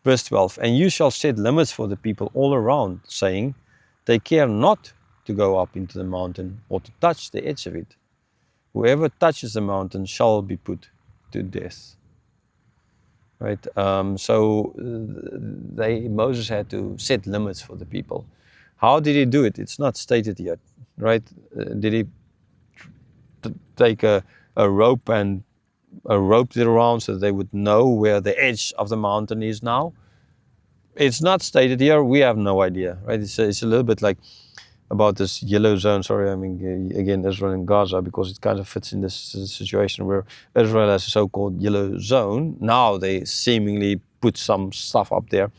Verse 12, and you shall set limits for the people all around, saying, they care not to go up into the mountain or to touch the edge of it. Whoever touches the mountain shall be put to death. Right? Moses had to set limits for the people. How did he do it? It's not stated yet, right? Did he take a rope and roped it around so they would know where the edge of the mountain is now? It's not stated here. We have no idea, right? It's a little bit like about this yellow zone. Sorry, I mean, again, Israel and Gaza, because it kind of fits in this situation where Israel has a so-called yellow zone. Now they seemingly put some stuff up there.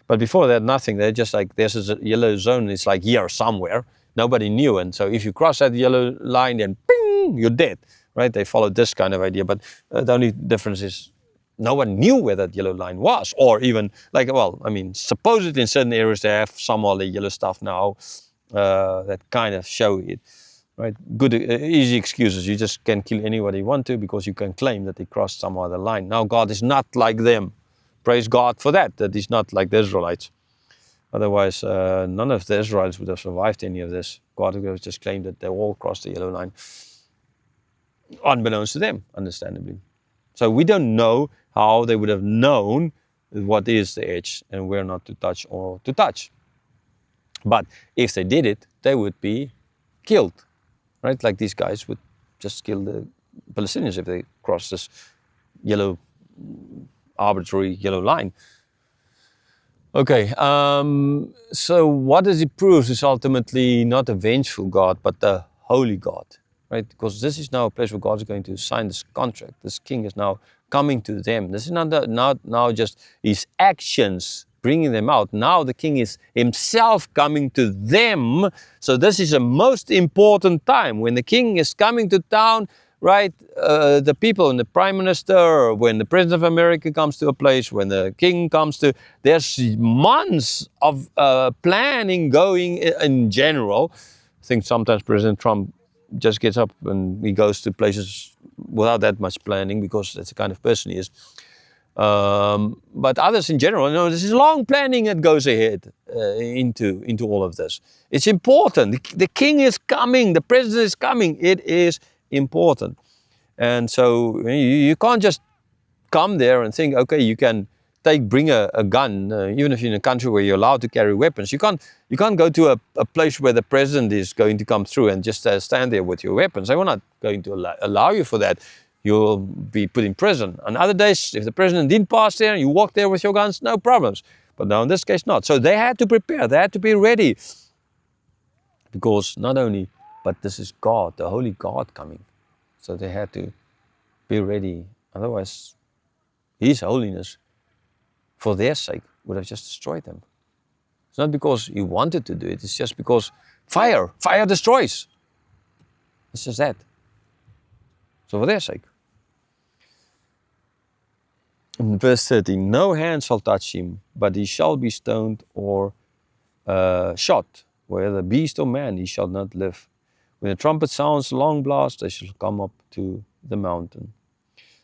But before that, nothing. They're just like, there's a yellow zone. It's like here somewhere. Nobody knew. And so if you cross that yellow line, then ping, you're dead, right? They followed this kind of idea. But the only difference is no one knew where that yellow line was. Or even like, well, I mean, supposedly in certain areas they have some other yellow stuff now that kind of show it, right? Good, easy excuses. You just can kill anybody you want to because you can claim that they crossed some other line. Now God is not like them. Praise God for that He's not like the Israelites. Otherwise, none of the Israelites would have survived any of this. God would have just claimed that they all crossed the yellow line, unbeknownst to them, understandably. So we don't know how they would have known what is the edge and where not to touch or to touch. But if they did it, they would be killed, right? Like these guys would just kill the Palestinians if they cross this yellow, arbitrary yellow line. Okay, so what does it prove is ultimately not a vengeful God, but the holy God, right? Because this is now a place where God is going to sign this contract. This king is now coming to them. This is not now just his actions bringing them out. Now the king is himself coming to them. So this is a most important time when the king is coming to town, right? The people and the prime minister, when the president of America comes to a place, when the king comes to, there's months of planning going in general. I think sometimes President Trump just gets up and he goes to places without that much planning because that's the kind of person he is. But others in general, you know, this is long planning that goes ahead into all of this. It's important. The king is coming. The president is coming. It is important. And so you can't just come there and think, okay, you can bring a gun, even if you're in a country where you're allowed to carry weapons. You can't go to a place where the president is going to come through and just stand there with your weapons. They were not going to allow you for that. You'll be put in prison. On other days, if the president didn't pass there and you walk there with your guns, no problems. But now in this case, not. So they had to prepare. They had to be ready. Because not only, but this is God, the holy God coming. So they had to be ready. Otherwise, His holiness, for their sake, would have just destroyed them. It's not because He wanted to do it. It's just because fire destroys. It's just that. So for their sake. In verse 13, no hand shall touch him, but he shall be stoned or shot. Whether beast or man, he shall not live. When the trumpet sounds a long blast, they shall come up to the mountain.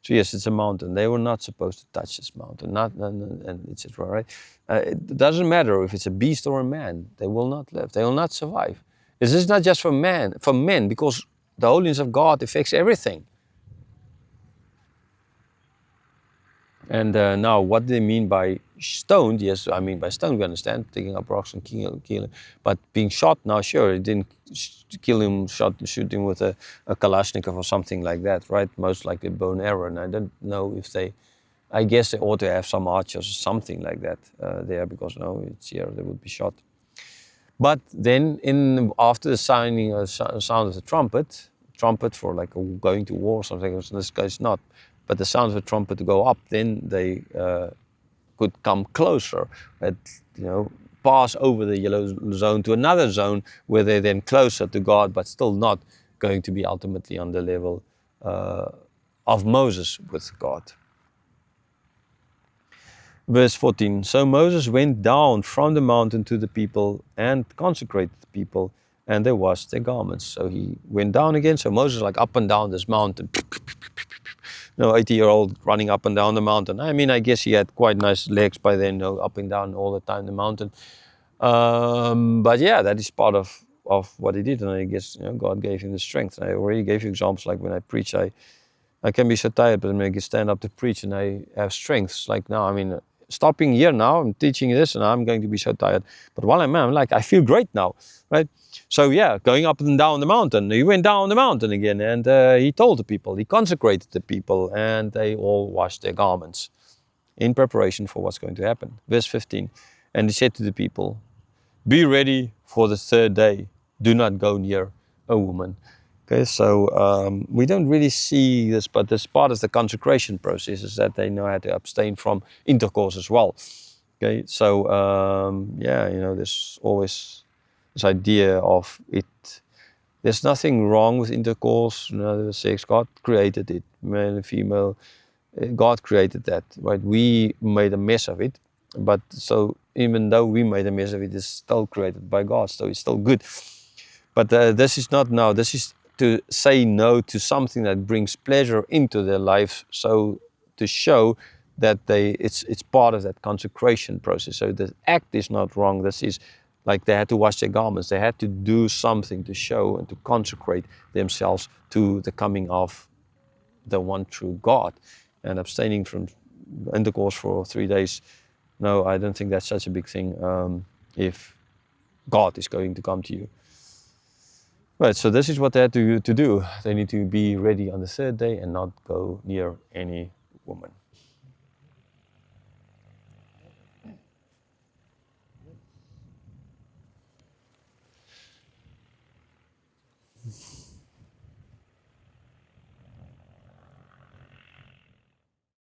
So yes, it's a mountain. They were not supposed to touch this mountain, and etc. Right? It doesn't matter if it's a beast or a man. They will not live. They will not survive. This is not just for men, because the holiness of God affects everything. And now, what do they mean by stoned? Yes, I mean by stoned, we understand, taking up rocks and killing. But being shot, now sure, it didn't kill him, shoot him with a Kalashnikov or something like that, right? Most likely a bow and arrow. And I don't know if I guess they ought to have some archers or something like that there, because no, it's here, they would be shot. But then after the sound of the trumpet for like going to war or something, in this case not, but the sound of the trumpet to go up, then they could come closer, pass over the yellow zone to another zone where they're then closer to God, but still not going to be ultimately on the level of Moses with God. Verse 14, so Moses went down from the mountain to the people and consecrated the people, and they washed their garments. So he went down again. So Moses like up and down this mountain. 80-year-old running up and down the mountain. I mean, I guess he had quite nice legs by then, up and down all the time the mountain. But yeah, that is part of what he did, and I guess God gave him the strength. And I already gave you examples, like when I preach, I can be so tired, but when I can stand up to preach and I have strengths. Like now, I mean, stopping here now, I'm teaching this, and I'm going to be so tired. But while I'm like, I feel great now, right? So yeah, going up and down the mountain. He went down the mountain again, and he told the people, he consecrated the people, and they all washed their garments in preparation for what's going to happen. Verse 15, and he said to the people, be ready for the third day. Do not go near a woman. Okay, so we don't really see this, but this part of the consecration process is that they know how to abstain from intercourse as well. Okay, so yeah, there's always this idea of it. There's nothing wrong with intercourse, the sex. God created it, male and female. God created that, right? We made a mess of it, but so even though we made a mess of it, it's still created by God, so it's still good. But this is not now. This is to say no to something that brings pleasure into their life, so to show that it's part of that consecration process. So the act is not wrong. This is like they had to wash their garments. They had to do something to show and to consecrate themselves to the coming of the one true God. And abstaining from intercourse for 3 days, no, I don't think that's such a big thing if God is going to come to you. Right, so this is what they had to do. They need to be ready on the third day and not go near any woman.